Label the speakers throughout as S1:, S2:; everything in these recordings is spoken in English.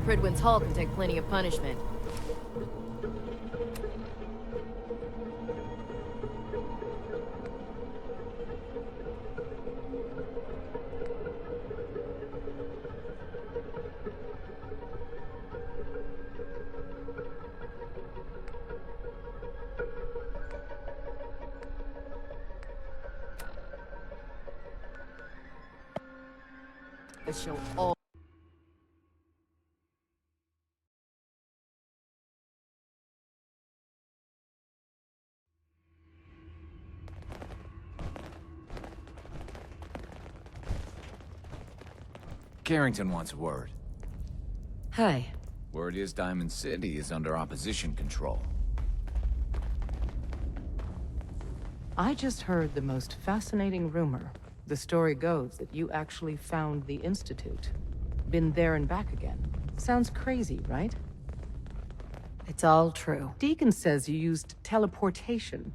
S1: Pridwin's Hall can take plenty of punishment. She'll all
S2: Carrington wants a word.
S1: Hi.
S2: Word is Diamond City is under opposition control.
S3: I just heard the most fascinating rumor. The story goes that you actually found the Institute. Been there and back again. Sounds crazy, right?
S1: It's all true.
S3: Deacon says you used teleportation.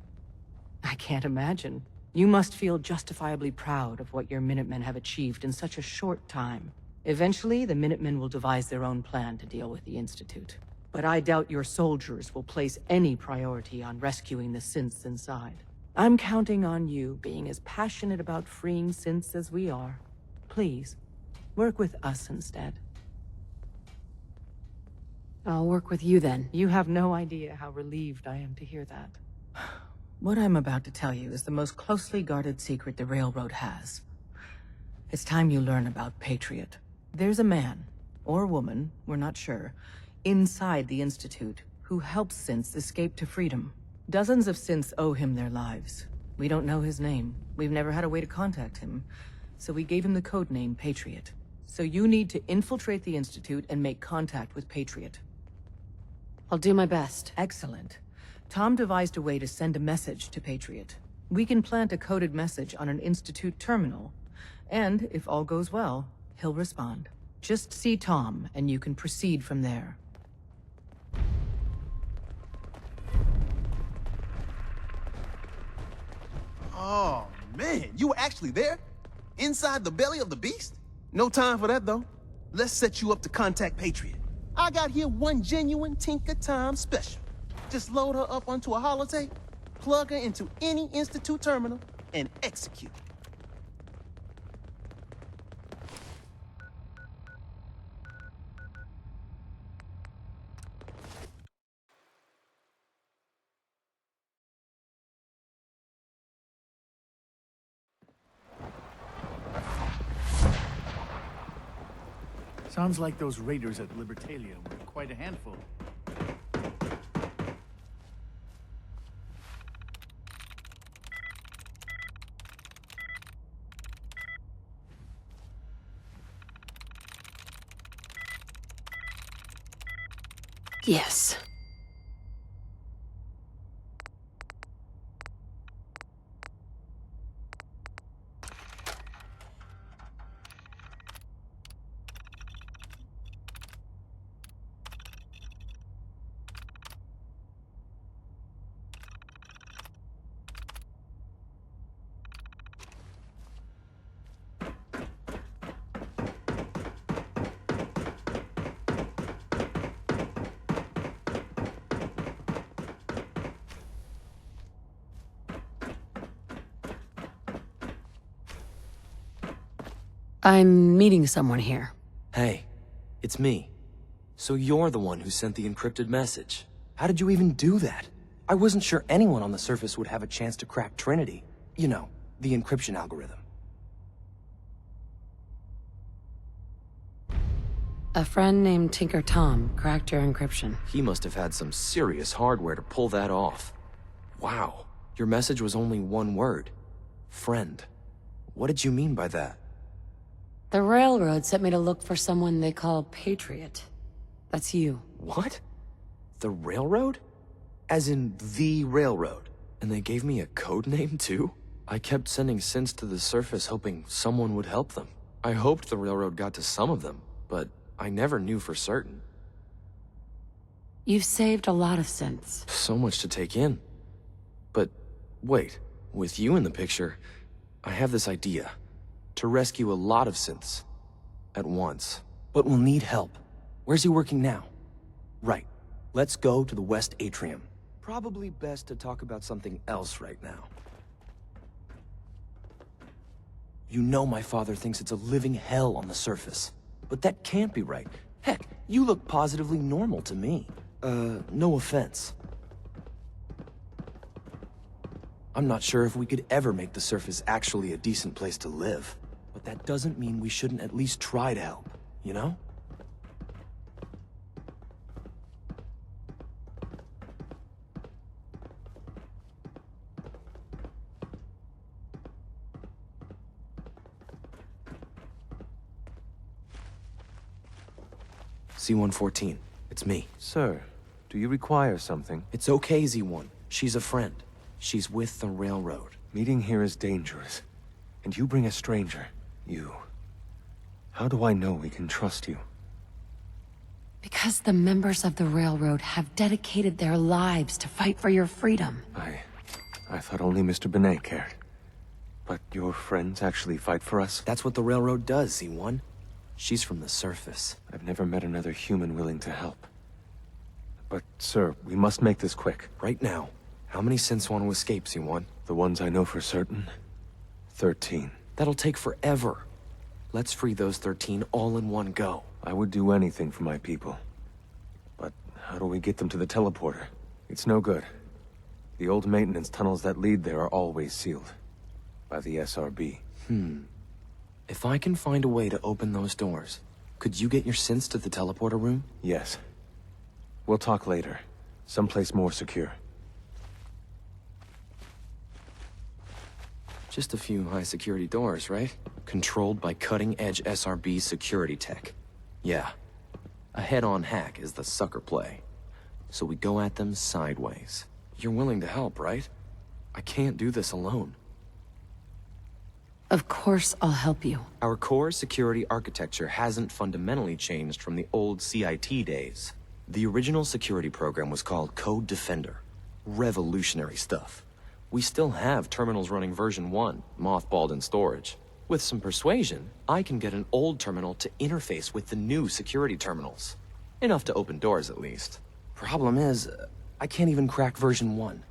S3: I can't imagine. You must feel justifiably proud of what your Minutemen have achieved in such a short time. Eventually, the Minutemen will devise their own plan to deal with the Institute. But I doubt your soldiers will place any priority on rescuing the synths inside. I'm counting on you being as passionate about freeing synths as we are. Please, work with us instead.
S1: I'll work with you then.
S3: You have no idea how relieved I am to hear that. What I'm about to tell you is the most closely guarded secret the Railroad has. It's time you learn about Patriot. There's a man, or woman, we're not sure, inside the Institute who helps synths escape to freedom. Dozens of synths owe him their lives. We don't know his name. We've never had a way to contact him, so we gave him the codename Patriot. So you need to infiltrate the Institute and make contact with Patriot.
S1: I'll do my best.
S3: Excellent. Tom devised a way to send a message to Patriot. We can plant a coded message on an Institute terminal, and if all goes well, he'll respond. Just see Tom, and you can proceed from there.
S4: Oh, man, you were actually there? Inside the belly of the beast? No time for that, though. Let's set you up to contact Patriot. I got here one genuine Tinker Time special. Just load her up onto a holotape, plug her into any Institute terminal, and execute.
S5: Sounds like those raiders at Libertalia were quite a handful.
S1: Yes. I'm meeting someone here.
S6: Hey, it's me. So you're the one who sent the encrypted message. How did you even do that? I wasn't sure anyone on the surface would have a chance to crack Trinity. You know, the encryption algorithm.
S1: A friend named Tinker Tom cracked your encryption.
S6: He must have had some serious hardware to pull that off. Wow, your message was only one word. Friend. What did you mean by that?
S1: The Railroad sent me to look for someone they call Patriot. That's you.
S6: What? The Railroad? As in the Railroad? And they gave me a code name too? I kept sending synths to the surface hoping someone would help them. I hoped the Railroad got to some of them, but I never knew for certain.
S1: You've saved a lot of synths.
S6: So much to take in. But wait, with you in the picture, I have this idea. To rescue a lot of synths. At once. But we'll need help. Where's he working now? Right. Let's go to the West Atrium. Probably best to talk about something else right now. You know my father thinks it's a living hell on the surface. But that can't be right. Heck, you look positively normal to me. No offense. I'm not sure if we could ever make the surface actually a decent place to live. But that doesn't mean we shouldn't at least try to help, you know? C-114, it's me.
S7: Sir, do you require something?
S6: It's okay, Z1. She's a friend. She's with the railroad.
S7: Meeting here is dangerous. And you bring a stranger. You. How do I know we can trust you?
S1: Because the members of the railroad have dedicated their lives to fight for your freedom.
S7: I thought only Mr. Benet cared. But your friends actually fight for us?
S6: That's what the railroad does, Z1. She's from the surface.
S7: I've never met another human willing to help. But, sir, we must make this quick.
S6: Right now, how many synths want to escape, Z1?
S7: The ones I know for certain? 13.
S6: That'll take forever. Let's free those 13 all in one go.
S7: I would do anything for my people. But how do we get them to the teleporter? It's no good. The old maintenance tunnels that lead there are always sealed. By the SRB.
S6: If I can find a way to open those doors, could you get your synths to the teleporter room?
S7: Yes. We'll talk later. Someplace more secure.
S6: Just a few high-security doors, right? Controlled by cutting-edge SRB security tech. Yeah. A head-on hack is the sucker play. So we go at them sideways. You're willing to help, right? I can't do this alone.
S1: Of course I'll help you.
S6: Our core security architecture hasn't fundamentally changed from the old CIT days. The original security program was called Code Defender. Revolutionary stuff. We still have terminals running version 1, mothballed in storage. With some persuasion, I can get an old terminal to interface with the new security terminals. Enough to open doors, at least. Problem is, I can't even crack version 1.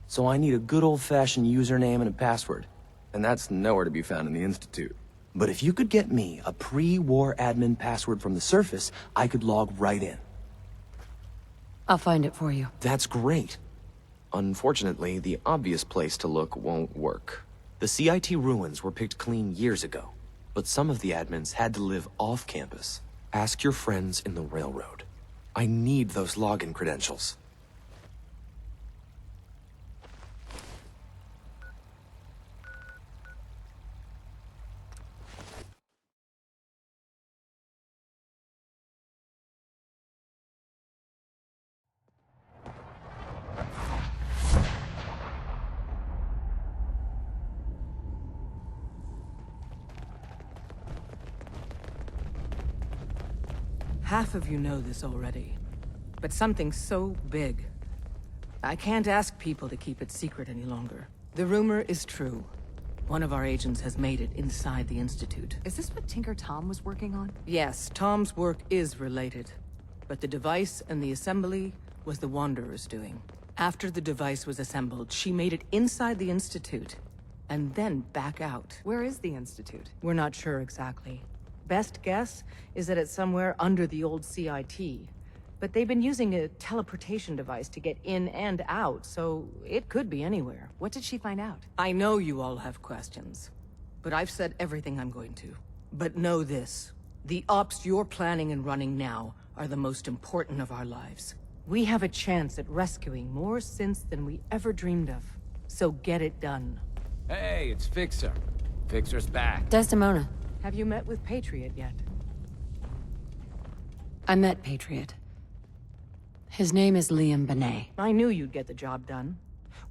S6: So I need a good old-fashioned username and a password. And that's nowhere to be found in the Institute. But if you could get me a pre-war admin password from the surface, I could log right in.
S1: I'll find it for you.
S6: That's great. Unfortunately, the obvious place to look won't work. The CIT ruins were picked clean years ago, but some of the admins had to live off campus. Ask your friends in the railroad. I need those login credentials.
S3: Half of you know this already, but something so big. I can't ask people to keep it secret any longer. The rumor is true. One of our agents has made it inside the Institute.
S8: Is this what Tinker Tom was working on?
S3: Yes, Tom's work is related, but the device and the assembly was the Wanderer's doing. After the device was assembled, she made it inside the Institute, and then back out.
S8: Where is the Institute?
S3: We're not sure exactly. Best guess is that it's somewhere under the old CIT. But they've been using a teleportation device to get in and out, so it could be anywhere.
S8: What did she find out?
S3: I know you all have questions, but I've said everything I'm going to. But know this, the ops you're planning and running now are the most important of our lives. We have a chance at rescuing more synths than we ever dreamed of. So get it done.
S2: Hey, it's Fixer. Fixer's back.
S1: Desdemona.
S3: Have you met with Patriot yet?
S1: I met Patriot. His name is Liam Benet.
S3: I knew you'd get the job done.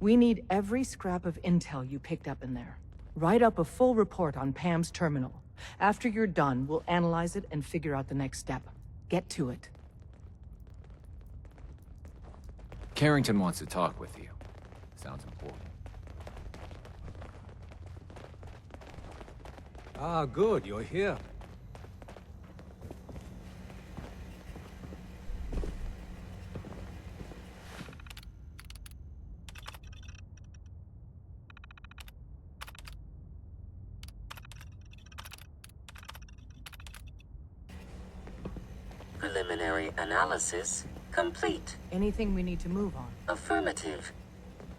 S3: We need every scrap of intel you picked up in there. Write up a full report on Pam's terminal. After you're done, we'll analyze it and figure out the next step. Get to it.
S2: Carrington wants to talk with you. Sounds important.
S9: Ah, good, you're here. Preliminary analysis complete.
S3: Anything we need to move on?
S9: Affirmative.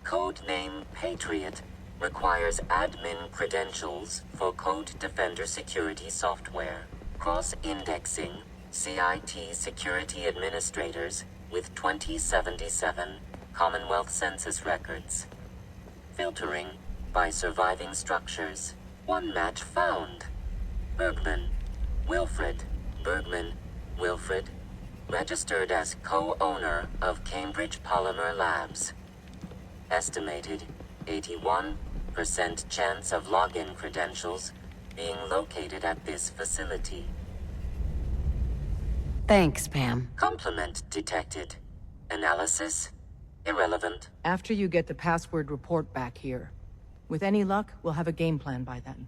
S9: Codename Patriot requires admin credentials for Code Defender security software. Cross-indexing CIT security administrators with 2077 Commonwealth Census records. Filtering by surviving structures. One match found. Bergman. Wilfred. Bergman. Wilfred. Registered as co-owner of Cambridge Polymer Labs. Estimated 81% chance of login credentials being located at this facility.
S1: Thanks, Pam.
S9: Complement detected. Analysis irrelevant.
S3: After you get the password report back here. With any luck, we'll have a game plan by then.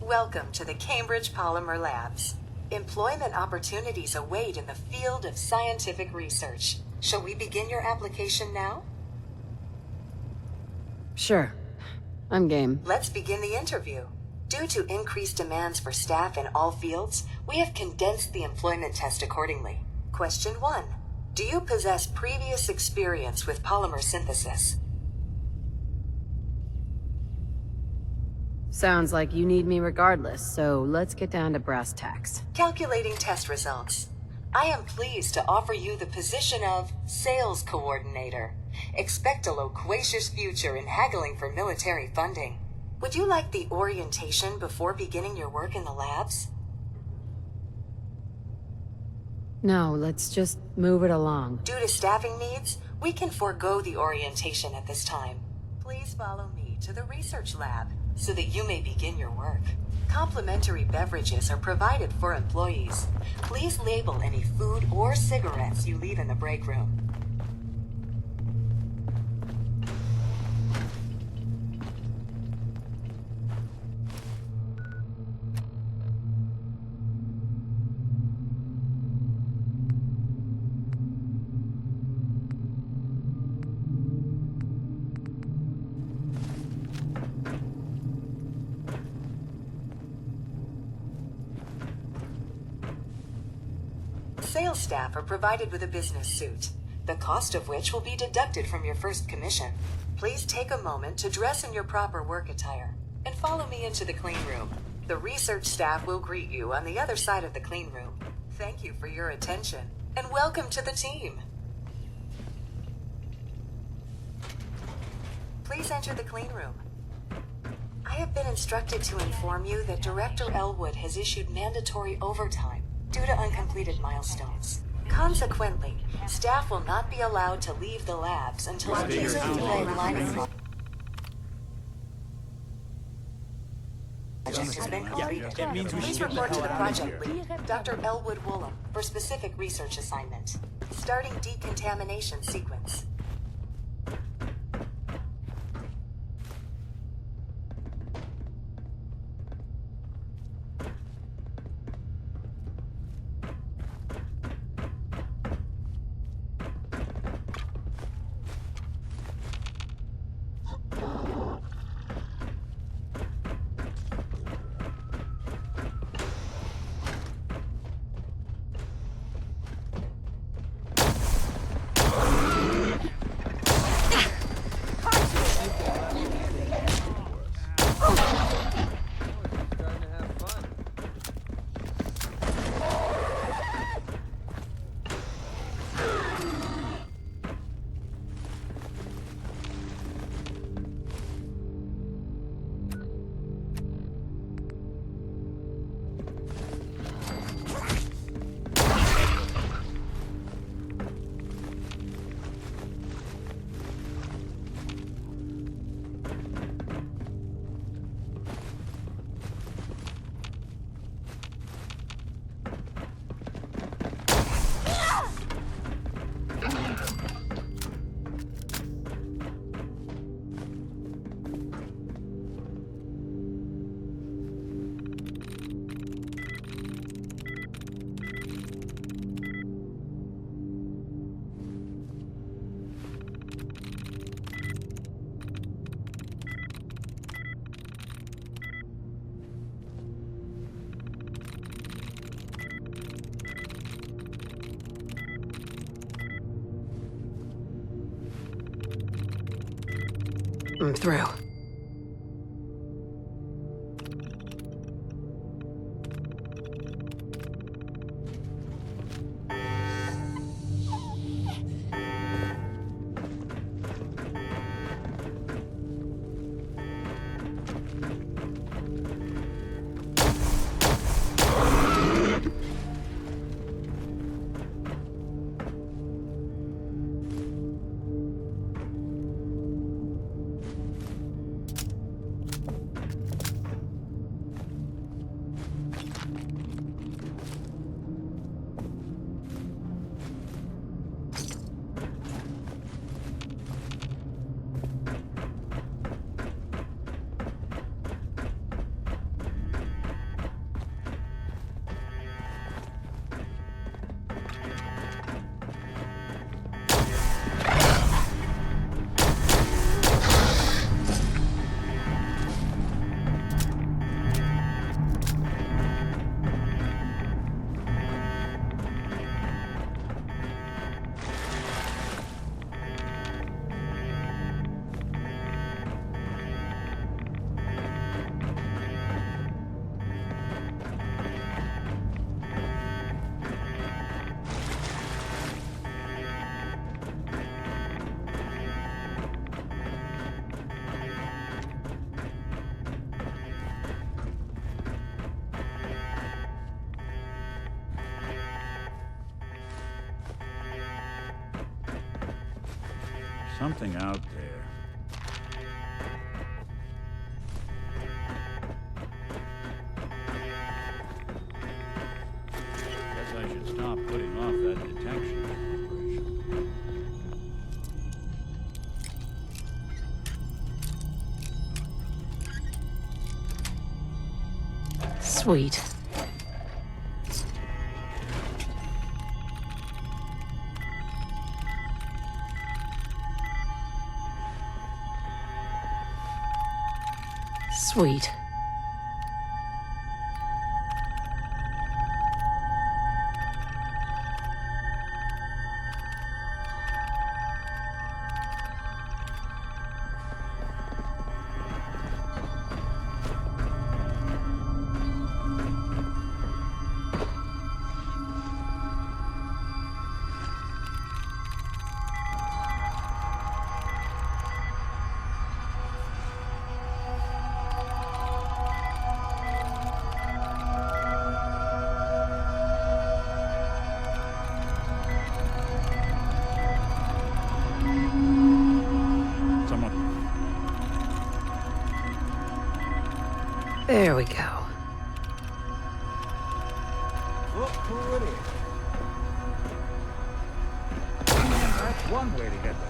S10: Welcome to the Cambridge Polymer Labs. Employment opportunities await in the field of scientific research. Shall we begin your application now?
S1: Sure. I'm game.
S10: Let's begin the interview. Due to increased demands for staff in all fields, we have condensed the employment test accordingly. Question 1. Do you possess previous experience with polymer synthesis?
S1: Sounds like you need me regardless, so let's get down to brass tacks.
S10: Calculating test results. I am pleased to offer you the position of Sales Coordinator. Expect a loquacious future in haggling for military funding. Would you like the orientation before beginning your work in the labs?
S1: No, let's just move it along.
S10: Due to staffing needs, we can forego the orientation at this time. Please follow me to the research lab so that you may begin your work. Complimentary beverages are provided for employees. Please label any food or cigarettes you leave in the break room. Sales staff are provided with a business suit, the cost of which will be deducted from your first commission. Please take a moment to dress in your proper work attire and follow me into the clean room. The research staff will greet you on the other side of the clean room. Thank you for your attention and welcome to the team. Please enter the clean room. I have been instructed to inform you that Director Elwood has issued mandatory overtime due to uncompleted milestones. Consequently, staff will not be allowed to leave the labs until a decent line of project has been completed. Please report to the project lead, Dr. Elwood Woolham, for specific research assignment. Starting decontamination sequence.
S1: I'm through.
S5: Something out there. Guess I should stop putting off that detection operation.
S1: Sweet. Sweet. There we go.
S5: That's one way to get there.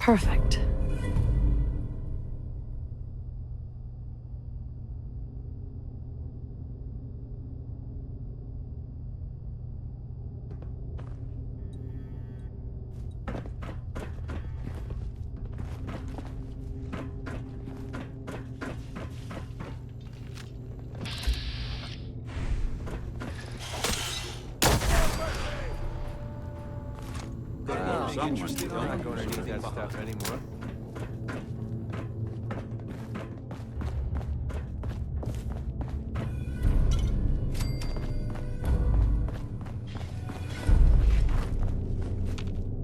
S1: Perfect.
S7: Interesting. I'm not going to need that stuff anymore.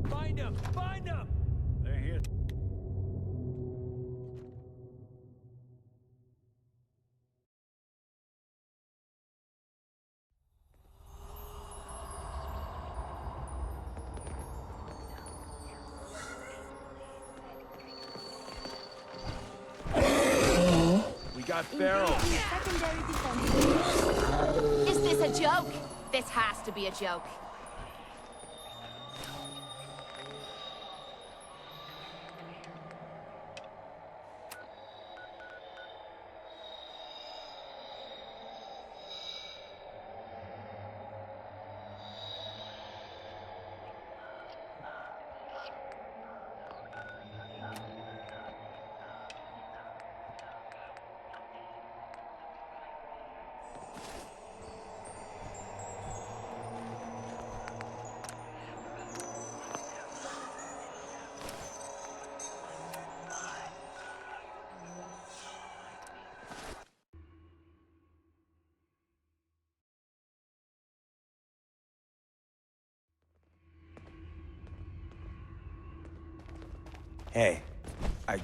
S5: Find him! Find him! They're here.
S7: We got Farrell.
S11: Is this a joke? This has to be a joke.
S7: Hey, I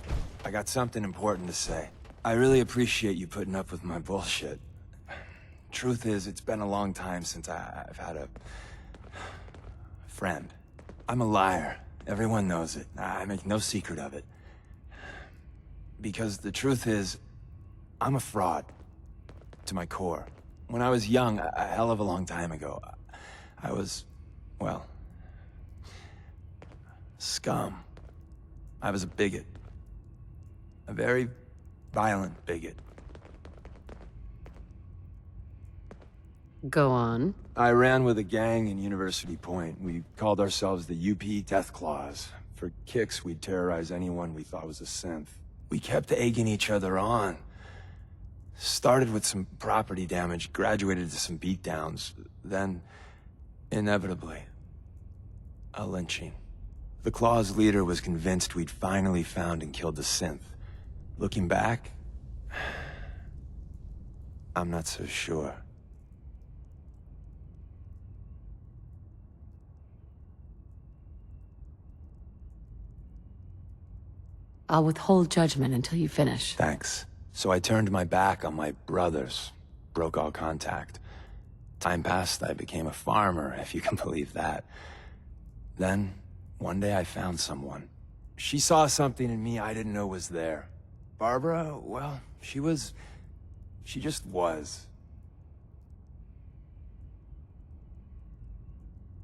S7: got something important to say. I really appreciate you putting up with my bullshit. Truth is, it's been a long time since I've had a friend. I'm a liar. Everyone knows it. I make no secret of it. Because the truth is, I'm a fraud. To my core. When I was young, a hell of a long time ago, I was, well, scum. I was a bigot. A very violent bigot.
S1: Go on.
S7: I ran with a gang in University Point. We called ourselves the UP Death Claws. For kicks, we'd terrorize anyone we thought was a synth. We kept egging each other on. Started with some property damage, graduated to some beatdowns, then, inevitably, a lynching. The Claw's leader was convinced we'd finally found and killed the synth. Looking back, I'm not so sure.
S1: I'll withhold judgment until you finish.
S7: Thanks. So I turned my back on my brothers, broke all contact. Time passed, I became a farmer, if you can believe that. Then, one day I found someone. She saw something in me I didn't know was there. Barbara, well, she just was.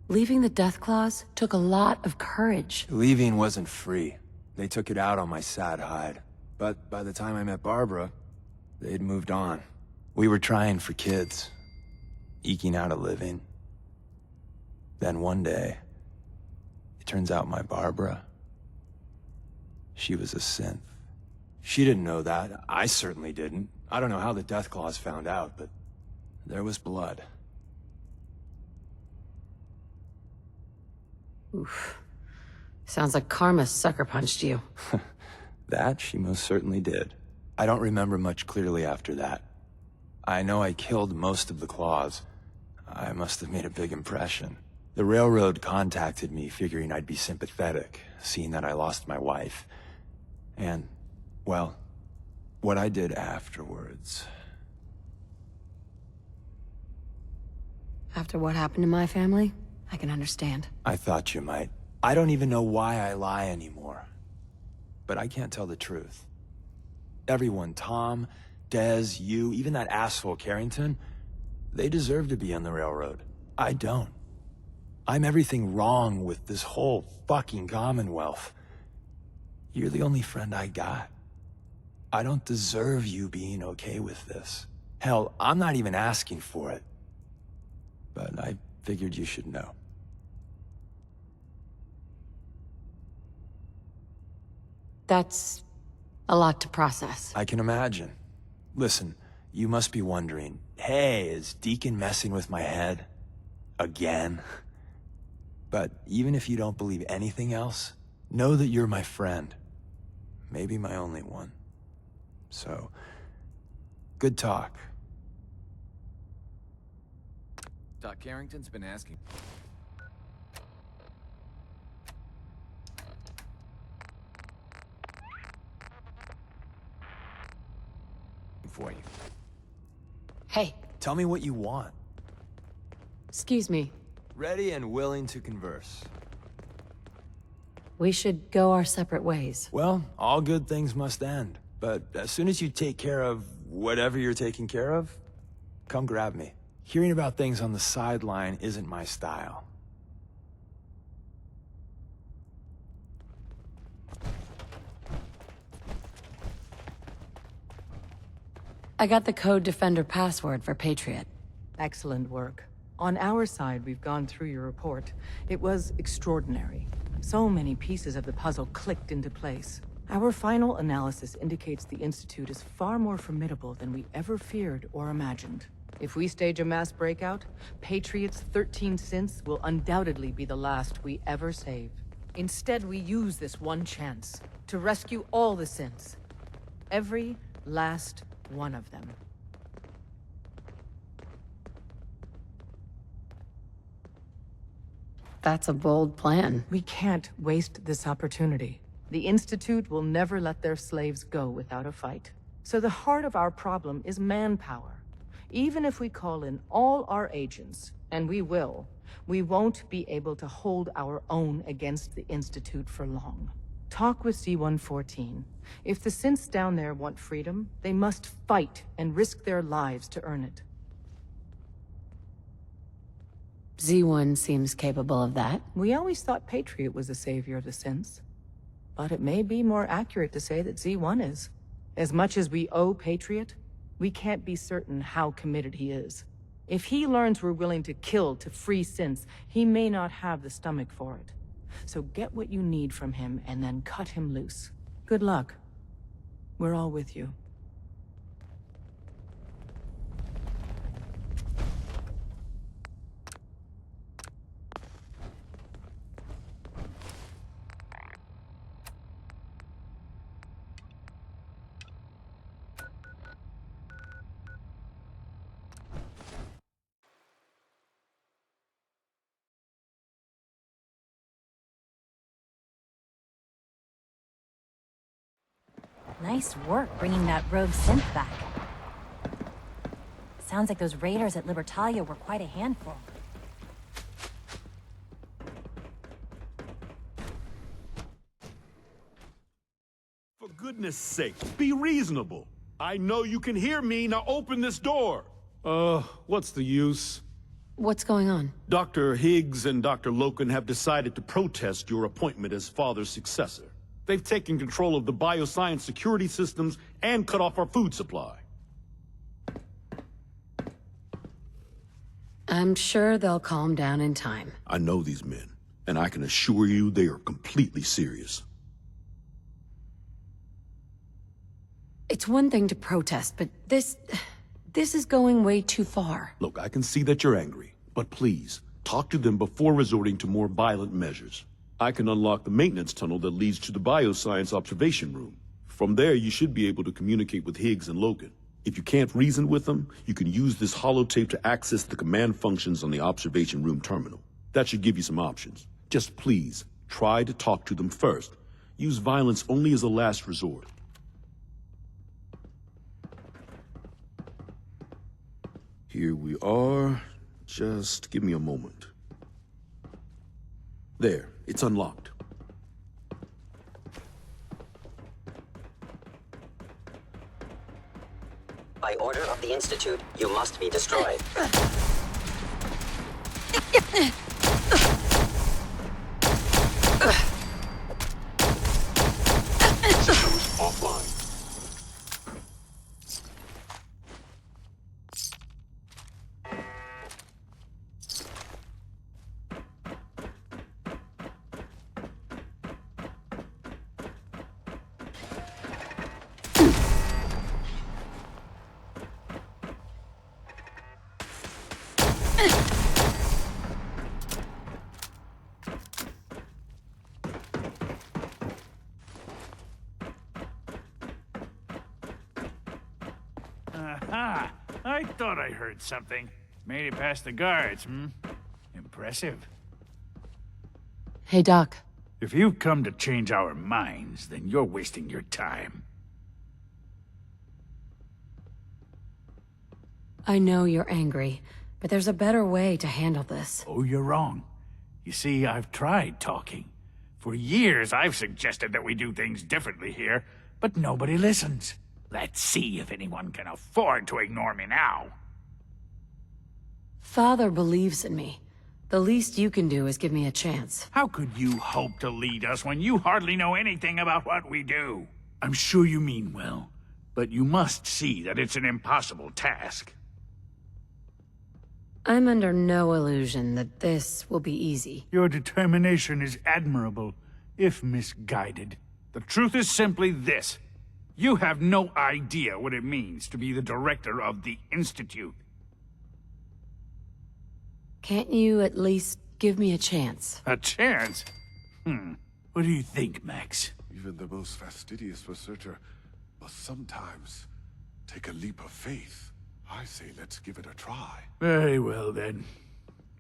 S1: Leaving the Death Claws took a lot of courage.
S7: Leaving wasn't free. They took it out on my sad hide. But by the time I met Barbara, they'd moved on. We were trying for kids, eking out a living. Then one day, it turns out my Barbara, she was a synth. She didn't know that. I certainly didn't. I don't know how the Death Claws found out, but there was blood.
S1: Oof. Sounds like karma sucker punched you.
S7: That she most certainly did. I don't remember much clearly after that. I know I killed most of the Claws. I must have made a big impression. The railroad contacted me figuring I'd be sympathetic, seeing that I lost my wife. And, well, what I did afterwards.
S1: After what happened to my family, I can understand.
S7: I thought you might. I don't even know why I lie anymore. But I can't tell the truth. Everyone, Tom, Dez, you, even that asshole Carrington, they deserve to be on the railroad. I don't. I'm everything wrong with this whole fucking Commonwealth. You're the only friend I got. I don't deserve you being okay with this. Hell, I'm not even asking for it. But I figured you should know.
S1: That's a lot to process.
S7: I can imagine. Listen, you must be wondering, hey, is Deacon messing with my head? Again? But even if you don't believe anything else, know that you're my friend. Maybe my only one. So, good talk.
S2: Doc Carrington's been asking for you.
S1: Hey,
S7: Tell me what you want.
S1: excuse me.
S7: Ready and willing to converse.
S1: We should go our separate ways.
S7: Well, all good things must end. But as soon as you take care of whatever you're taking care of, come grab me. Hearing about things on the sideline isn't my style.
S1: I got the Code Defender password for Patriot.
S3: Excellent work. On our side, we've gone through your report. It was extraordinary. So many pieces of the puzzle clicked into place. Our final analysis indicates the Institute is far more formidable than we ever feared or imagined. If we stage a mass breakout, Patriot's 13 synths will undoubtedly be the last we ever save. Instead, we use this one chance to rescue all the synths. Every last one of them.
S1: That's a bold plan.
S3: We can't waste this opportunity. The Institute will never let their slaves go without a fight. So the heart of our problem is manpower. Even if we call in all our agents, and we will, we won't be able to hold our own against the Institute for long. Talk with C-114. If the synths down there want freedom, they must fight and risk their lives to earn it.
S1: Z1 seems capable of that.
S3: We always thought Patriot was the savior of the synths. But it may be more accurate to say that Z1 is. As much as we owe Patriot, we can't be certain how committed he is. If he learns we're willing to kill to free synths, he may not have the stomach for it. So get what you need from him and then cut him loose. Good luck. We're all with you.
S12: Nice work bringing that rogue synth back. Sounds like those raiders at Libertalia were quite a handful.
S5: For goodness sake, be reasonable. I know you can hear me, now open this door. What's the use?
S1: What's going on?
S5: Dr. Higgs and Dr. Loken have decided to protest your appointment as father's successor. They've taken control of the bioscience security systems and cut off our food supply.
S1: I'm sure they'll calm down in time.
S5: I know these men, and I can assure you they are completely serious.
S1: It's one thing to protest, but this is going way too far.
S5: Look, I can see that you're angry, but please, talk to them before resorting to more violent measures. I can unlock the maintenance tunnel that leads to the bioscience observation room. From there, you should be able to communicate with Higgs and Logan. If you can't reason with them, you can use this holotape to access the command functions on the observation room terminal. That should give you some options. Just please, try to talk to them first. Use violence only as a last resort. Here we are. Just give me a moment. There, it's unlocked.
S9: By order of the Institute, you must be destroyed.
S13: Aha! I thought I heard something. Made it past the guards, hmm? Impressive.
S1: Hey, Doc.
S13: If you've come to change our minds, then you're wasting your time.
S1: I know you're angry, but there's a better way to handle this.
S13: Oh, you're wrong. You see, I've tried talking. For years, I've suggested that we do things differently here, but nobody listens. Let's see if anyone can afford to ignore me now.
S1: Father believes in me. The least you can do is give me a chance.
S13: How could you hope to lead us when you hardly know anything about what we do? I'm sure you mean well, but you must see that it's an impossible task.
S1: I'm under no illusion that this will be easy.
S13: Your determination is admirable, if misguided. The truth is simply this. You have no idea what it means to be the director of the Institute.
S1: Can't you at least give me a chance?
S13: A chance? What do you think, Max?
S14: Even the most fastidious researcher must sometimes take a leap of faith. I say let's give it a try.
S13: Very well, then.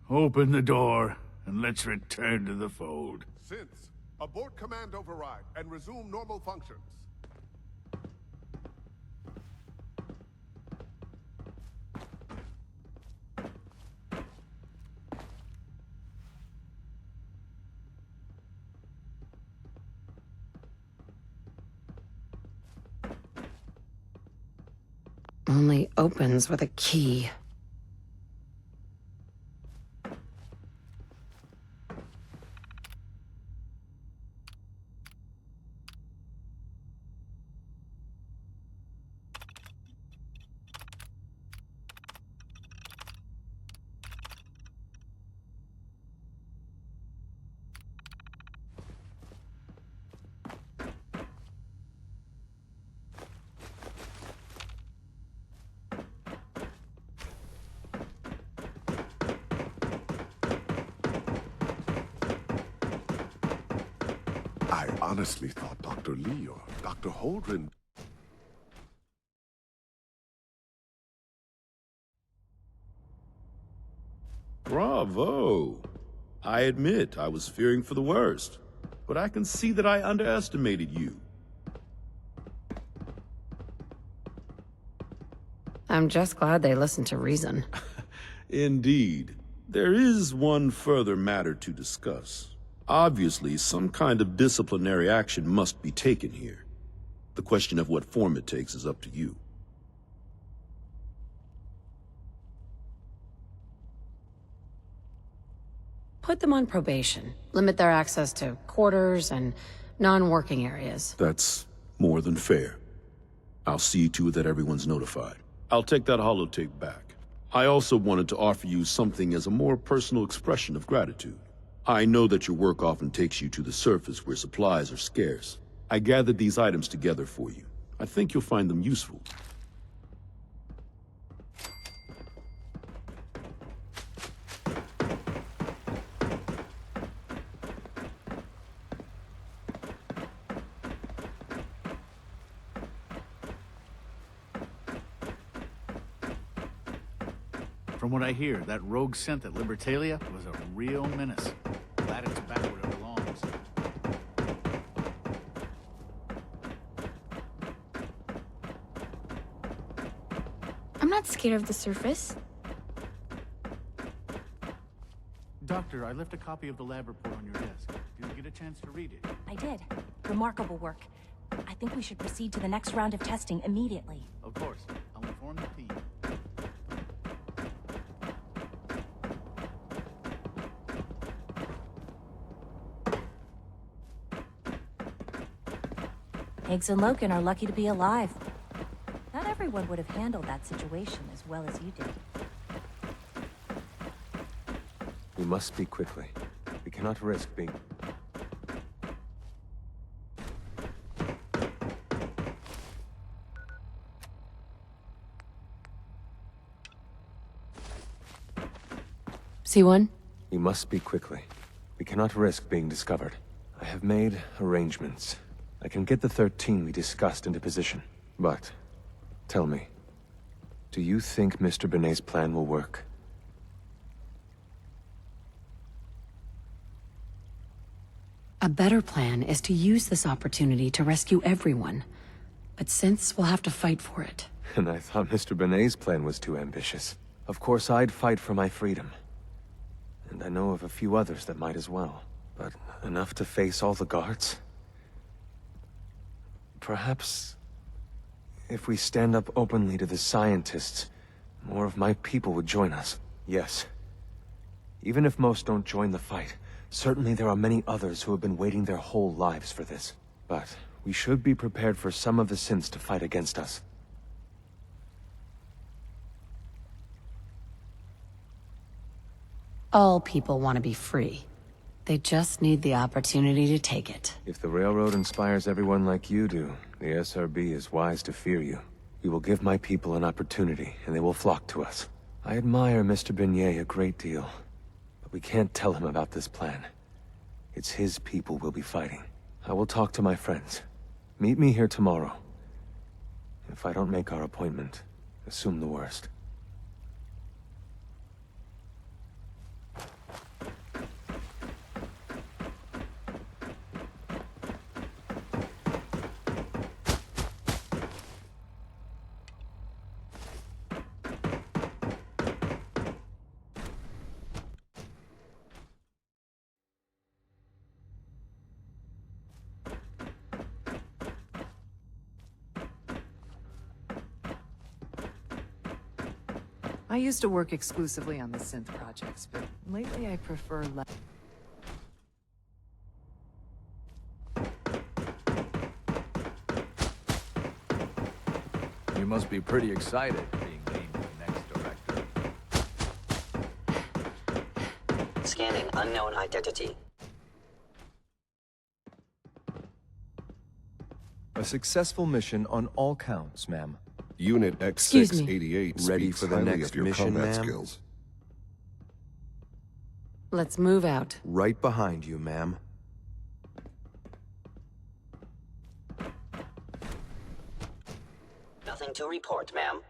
S13: Open the door, and let's return to the fold.
S14: Since, abort command override and resume normal functions.
S1: Only opens with a key.
S14: I honestly thought Dr. Lee or Dr. Holdren...
S5: Bravo! I admit I was fearing for the worst, but I can see that I underestimated you.
S1: I'm just glad they listened to reason.
S5: Indeed. There is one further matter to discuss. Obviously, some kind of disciplinary action must be taken here. The question of what form it takes is up to you.
S1: Put them on probation. Limit their access to quarters and non-working areas.
S5: That's more than fair. I'll see to it that everyone's notified. I'll take that holotape back. I also wanted to offer you something as a more personal expression of gratitude. I know that your work often takes you to the surface where supplies are scarce. I gathered these items together for you. I think you'll find them useful.
S13: From what I hear, that rogue synth at Libertalia was a real menace. Glad it's back where it belongs.
S15: I'm not scared of the surface.
S13: Doctor, I left a copy of the lab report on your desk. Did you get a chance to read it?
S12: I did. Remarkable work. I think we should proceed to the next round of testing immediately.
S13: Of course. I'll inform the team.
S12: Higgs and Loken are lucky to be alive. Not everyone would have handled that situation as well as you did.
S7: We must speak quickly. We cannot risk being...
S1: See one?
S16: We must speak quickly. We cannot risk being discovered. I have made arrangements. I can get the 13 we discussed into position. But, tell me, do you think Mr. Benet's plan will work?
S1: A better plan is to use this opportunity to rescue everyone. But since we'll have to fight for it.
S16: And I thought Mr. Benet's plan was too ambitious. Of course, I'd fight for my freedom. And I know of a few others that might as well. But enough to face all the guards? Perhaps... if we stand up openly to the scientists, more of my people would join us. Yes. Even if most don't join the fight, certainly there are many others who have been waiting their whole lives for this. But we should be prepared for some of the synths to fight against us.
S1: All people want to be free. They just need the opportunity to take it.
S16: If the Railroad inspires everyone like you do, the SRB is wise to fear you. We will give my people an opportunity, and they will flock to us. I admire Mr. Benet a great deal, but we can't tell him about this plan. It's his people we'll be fighting. I will talk to my friends. Meet me here tomorrow. If I don't make our appointment, assume the worst.
S8: I used to work exclusively on the synth projects, but lately I prefer
S2: You must be pretty excited being named the next director.
S9: Scanning unknown identity.
S17: A successful mission on all counts, ma'am.
S14: Unit
S1: Excuse me.
S14: X688
S17: Ready
S14: speaks
S17: for the
S14: highly
S17: next
S14: of your
S17: mission,
S14: combat
S17: ma'am?
S14: skills.
S1: Let's move out.
S17: Right behind you, ma'am.
S9: Nothing to report, ma'am.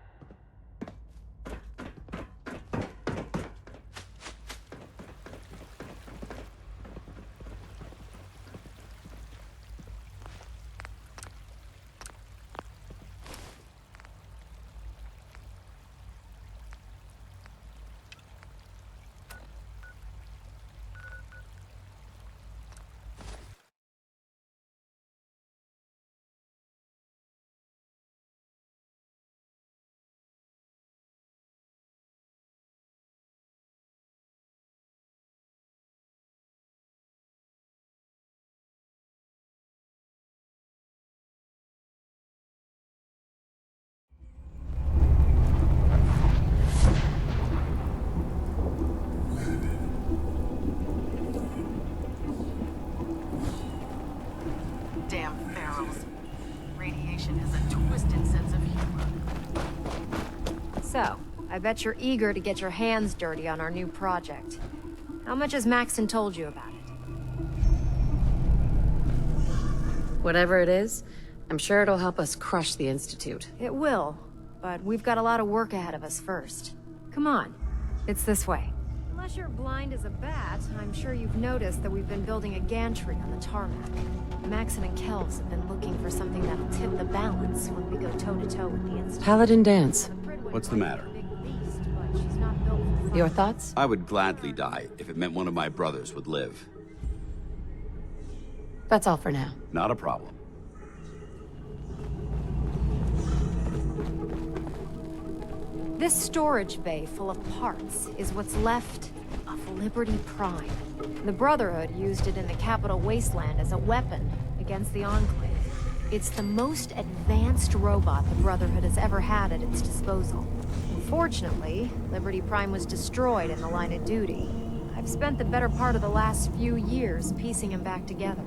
S10: Damn ferals. Radiation has a twisted sense of humor.
S18: So, I bet you're eager to get your hands dirty on our new project. How much has Maxon told you about it?
S1: Whatever it is, I'm sure it'll help us crush the Institute.
S18: It will, but we've got a lot of work ahead of us first. Come on, it's this way. Unless you're blind as a bat, I'm sure you've noticed that we've been building a gantry on the tarmac. Maxon and Kells have been looking for something that'll tip the balance when we go toe-to-toe with the Institute.
S1: Paladin dance.
S19: What's the matter?
S1: Your thoughts?
S19: I would gladly die if it meant one of my brothers would live.
S1: That's all for now.
S19: Not a problem.
S18: This storage bay full of parts is what's left of Liberty Prime. The Brotherhood used it in the Capital Wasteland as a weapon against the Enclave. It's the most advanced robot the Brotherhood has ever had at its disposal. Unfortunately, Liberty Prime was destroyed in the line of duty. I've spent the better part of the last few years piecing him back together.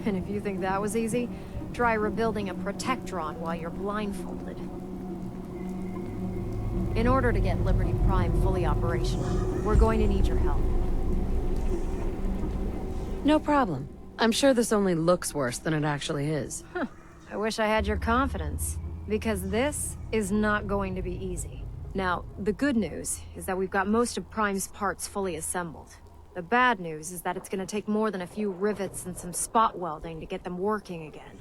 S18: And if you think that was easy, try rebuilding a Protectron while you're blindfolded. In order to get Liberty Prime fully operational, we're going to need your help.
S1: No problem. I'm sure this only looks worse than it actually is.
S18: Huh. I wish I had your confidence, because this is not going to be easy. Now, the good news is that we've got most of Prime's parts fully assembled. The bad news is that it's gonna take more than a few rivets and some spot welding to get them working again.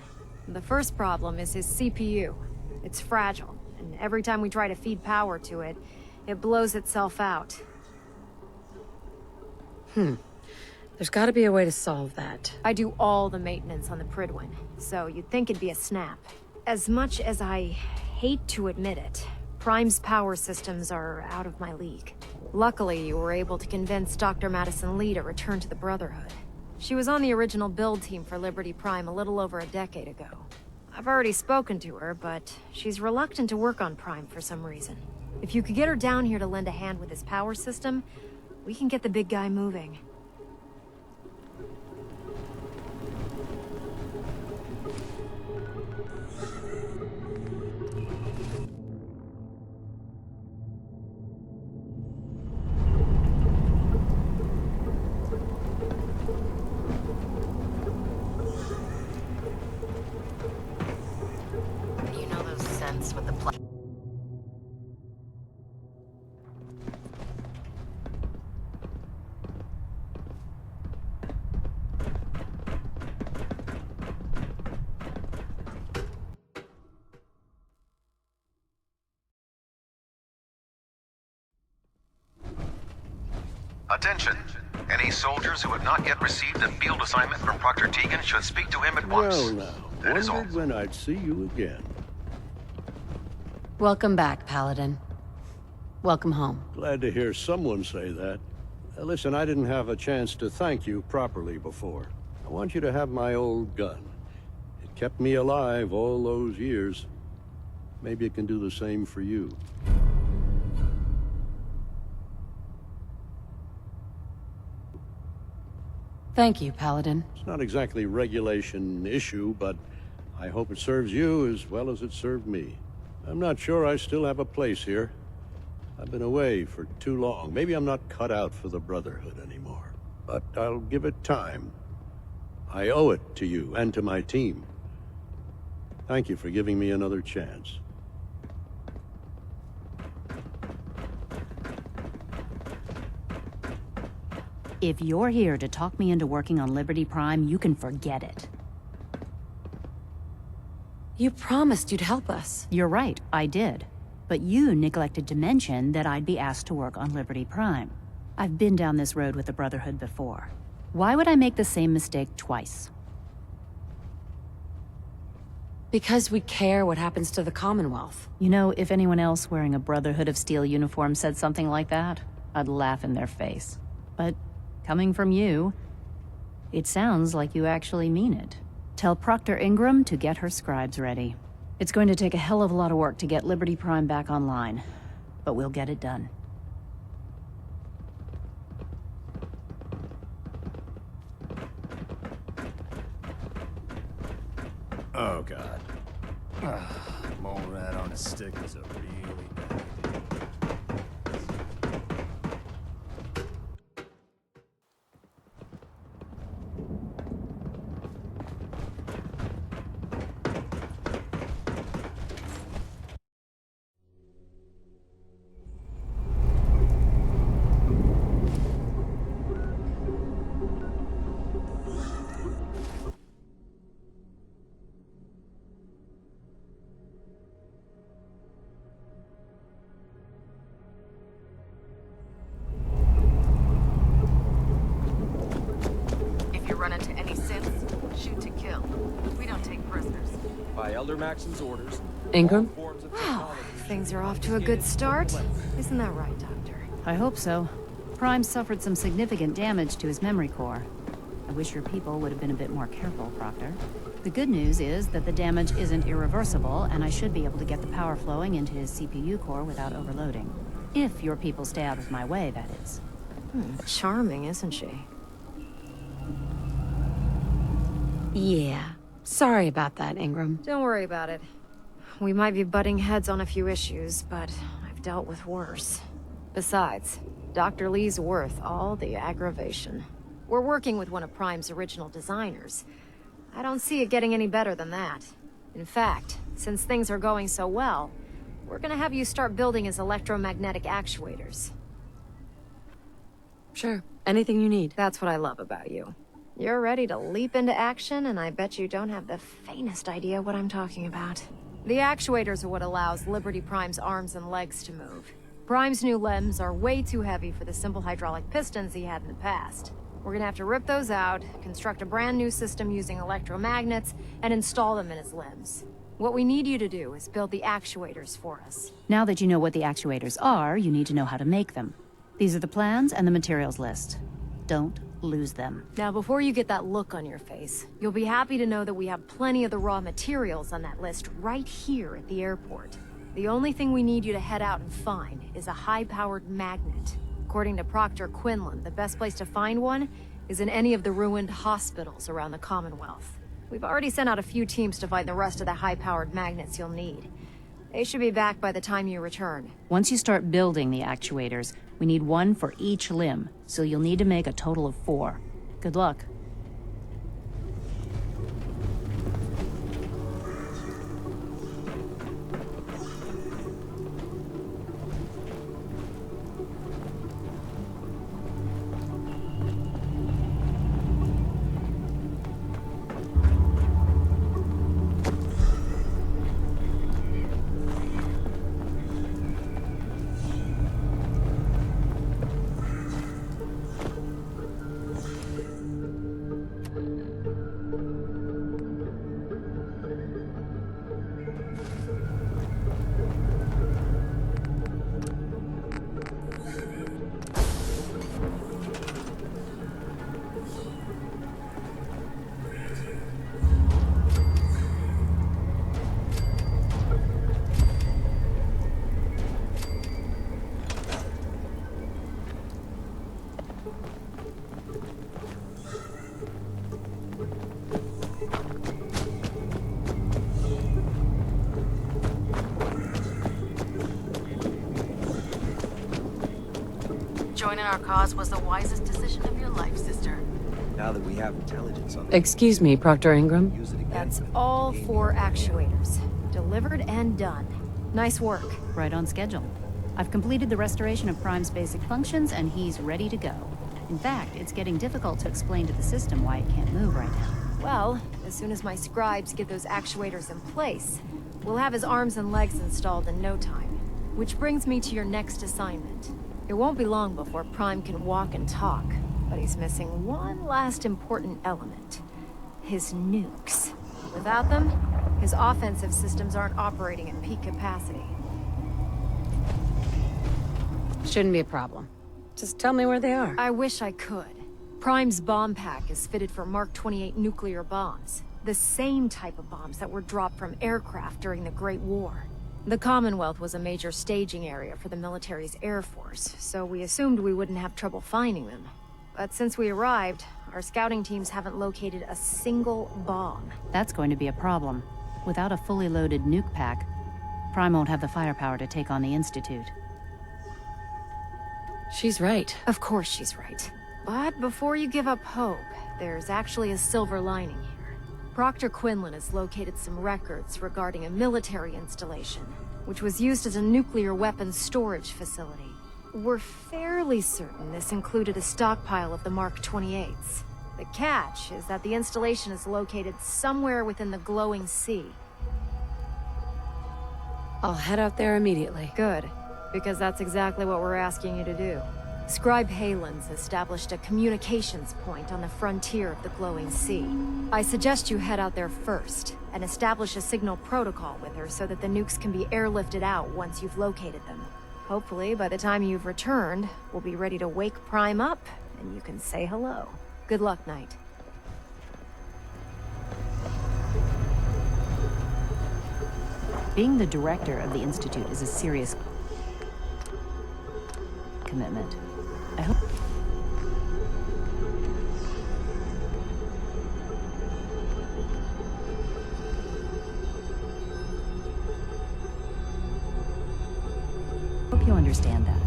S18: The first problem is his CPU. It's fragile, and every time we try to feed power to it, it blows itself out.
S1: There's gotta be a way to solve that.
S18: I do all the maintenance on the Prydwen, so you'd think it'd be a snap. As much as I hate to admit it, Prime's power systems are out of my league. Luckily, you were able to convince Dr. Madison Lee to return to the Brotherhood. She was on the original build team for Liberty Prime a little over a decade ago. I've already spoken to her, but she's reluctant to work on Prime for some reason. If you could get her down here to lend a hand with his power system, we can get the big guy moving.
S1: With the
S20: Attention! Any soldiers who have not yet received a field assignment from Proctor Tegan should speak to him at once.
S21: Well now,
S20: That is all.
S21: wondered when I'd see you again.
S1: Welcome back, Paladin. Welcome home.
S21: Glad to hear someone say that. Listen, I didn't have a chance to thank you properly before. I want you to have my old gun. It kept me alive all those years. Maybe it can do the same for you.
S1: Thank you, Paladin.
S21: It's not exactly a regulation issue, but I hope it serves you as well as it served me. I'm not sure I still have a place here. I've been away for too long. Maybe I'm not cut out for the Brotherhood anymore. But I'll give it time. I owe it to you and to my team. Thank you for giving me another chance.
S12: If you're here to talk me into working on Liberty Prime, you can forget it.
S1: You promised you'd help us.
S12: You're right, I did. But you neglected to mention that I'd be asked to work on Liberty Prime. I've been down this road with the Brotherhood before. Why would I make the same mistake twice?
S1: Because we care what happens to the Commonwealth.
S12: You know, if anyone else wearing a Brotherhood of Steel uniform said something like that, I'd laugh in their face. But coming from you, it sounds like you actually mean it. Tell Proctor Ingram to get her scribes ready. It's going to take a hell of a lot of work to get Liberty Prime back online, but we'll get it done.
S22: Oh god. Mole rat on a stick is a really bad idea.
S3: Run into any synths, shoot to kill. We don't take prisoners.
S6: By Elder Maxon's orders.
S1: Ingram?
S18: Wow, things are off to a good start. Isn't that right, Doctor?
S12: I hope so. Prime suffered some significant damage to his memory core. I wish your people would have been a bit more careful, Proctor. The good news is that the damage isn't irreversible, and I should be able to get the power flowing into his CPU core without overloading. If your people stay out of my way, that is.
S18: Charming, isn't she?
S1: Yeah. Sorry about that, Ingram.
S18: Don't worry about it. We might be butting heads on a few issues, but I've I've dealt with worse. Besides, Dr. Lee's worth all the aggravation. We're working with one of Prime's original designers. I don't see it getting any better than that. In fact, since things are going so well, we're gonna have you start building his electromagnetic actuators.
S1: Sure, anything you need.
S18: That's what I love about you. You're ready to leap into action, and I bet you don't have the faintest idea what I'm talking about. The actuators are what allows Liberty Prime's arms and legs to move. Prime's new limbs are way too heavy for the simple hydraulic pistons he had in the past. We're gonna have to rip those out, construct a brand new system using electromagnets, and install them in his limbs. What we need you to do is build the actuators for us.
S12: Now that you know what the actuators are, you need to know how to make them. These are the plans and the materials list. Don't lose them.
S18: Now, before you get that look on your face, you'll be happy to know that we have plenty of the raw materials on that list right here at the airport. The only thing we need you to head out and find is a high-powered magnet. According to Proctor Quinlan, the best place to find one is in any of the ruined hospitals around the Commonwealth. We've already sent out a few teams to find the rest of the high-powered magnets you'll need. They should be back by the time you return.
S12: Once you start building the actuators, we need one for each limb, so you'll need to make a total of 4. Good luck.
S4: Joining our cause was the wisest decision of your life, sister.
S11: Now that we have intelligence on
S1: Excuse me, Proctor Ingram.
S18: That's all 4 actuators. Delivered and done. Nice work.
S12: Right on schedule. I've completed the restoration of Prime's basic functions, and he's ready to go. In fact, it's getting difficult to explain to the system why it can't move right now.
S18: Well, as soon as my scribes get those actuators in place, we'll have his arms and legs installed in no time. Which brings me to your next assignment. It won't be long before Prime can walk and talk, but he's missing one last important element. His nukes. Without them, his offensive systems aren't operating at peak capacity.
S1: Shouldn't be a problem. Just tell me where they are.
S18: I wish I could. Prime's bomb pack is fitted for Mark 28 nuclear bombs. The same type of bombs that were dropped from aircraft during the Great War. The Commonwealth was a major staging area for the military's air force, so we assumed we wouldn't have trouble finding them. But since we arrived, our scouting teams haven't located a single bomb.
S12: That's going to be a problem. Without a fully loaded nuke pack, Prime won't have the firepower to take on the Institute.
S1: She's right.
S18: Of course she's right. But before you give up hope, there's actually a silver lining here. Proctor Quinlan has located some records regarding a military installation, which was used as a nuclear weapons storage facility. We're fairly certain this included a stockpile of the Mark 28s. The catch is that the installation is located somewhere within the glowing sea.
S1: I'll head out there immediately.
S18: Good, because that's exactly what we're asking you to do. Scribe Halen's established a communications point on the frontier of the glowing sea. I suggest you head out there first, and establish a signal protocol with her so that the nukes can be airlifted out once you've located them. Hopefully, by the time you've returned, we'll be ready to wake Prime up, and you can say hello. Good luck, Knight.
S12: Being the director of the Institute is a serious commitment. I hope... hope you understand that.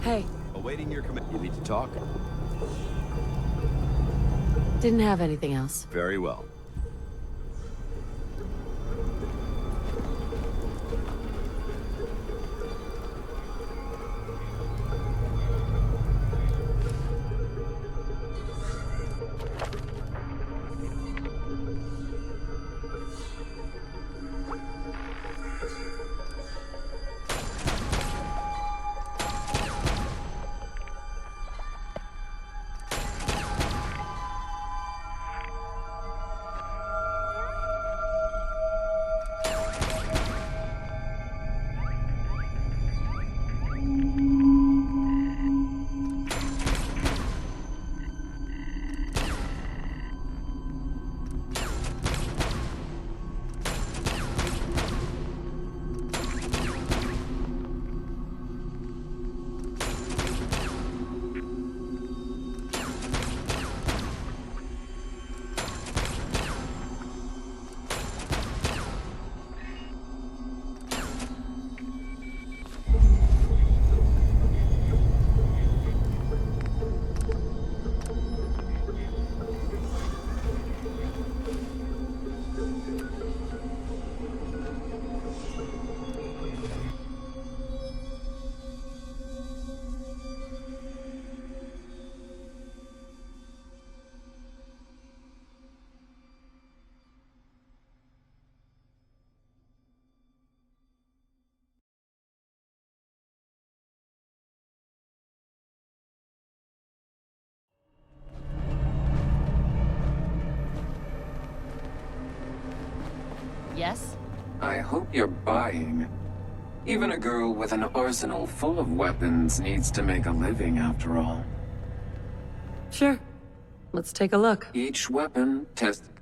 S1: Hey,
S19: Awaiting your command. You need to talk?
S1: didn't have anything else.
S19: Very well.
S12: Yes?
S5: I hope you're buying. Even a girl with an arsenal full of weapons needs to make a living, after all.
S1: Sure. Let's take a look.
S5: Each weapon tested.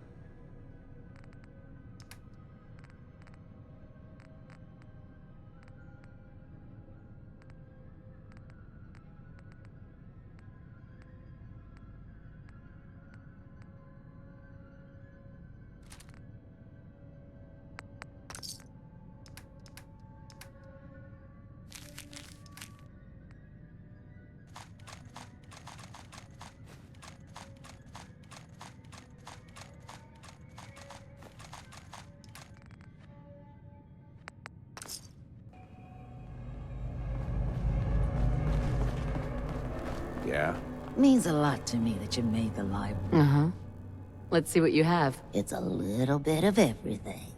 S2: Yeah?
S15: Means a lot to me that you made the library.
S1: Uh-huh. Let's see what you have.
S15: It's a little bit of everything.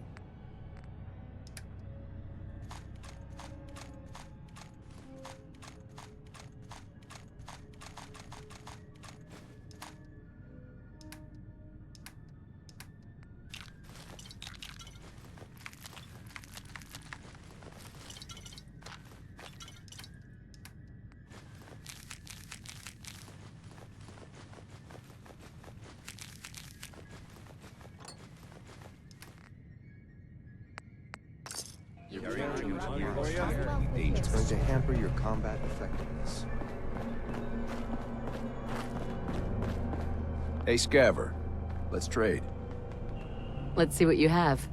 S17: It's going to hamper your combat effectiveness.
S2: Hey, Scaver. Let's trade.
S1: Let's see what you have.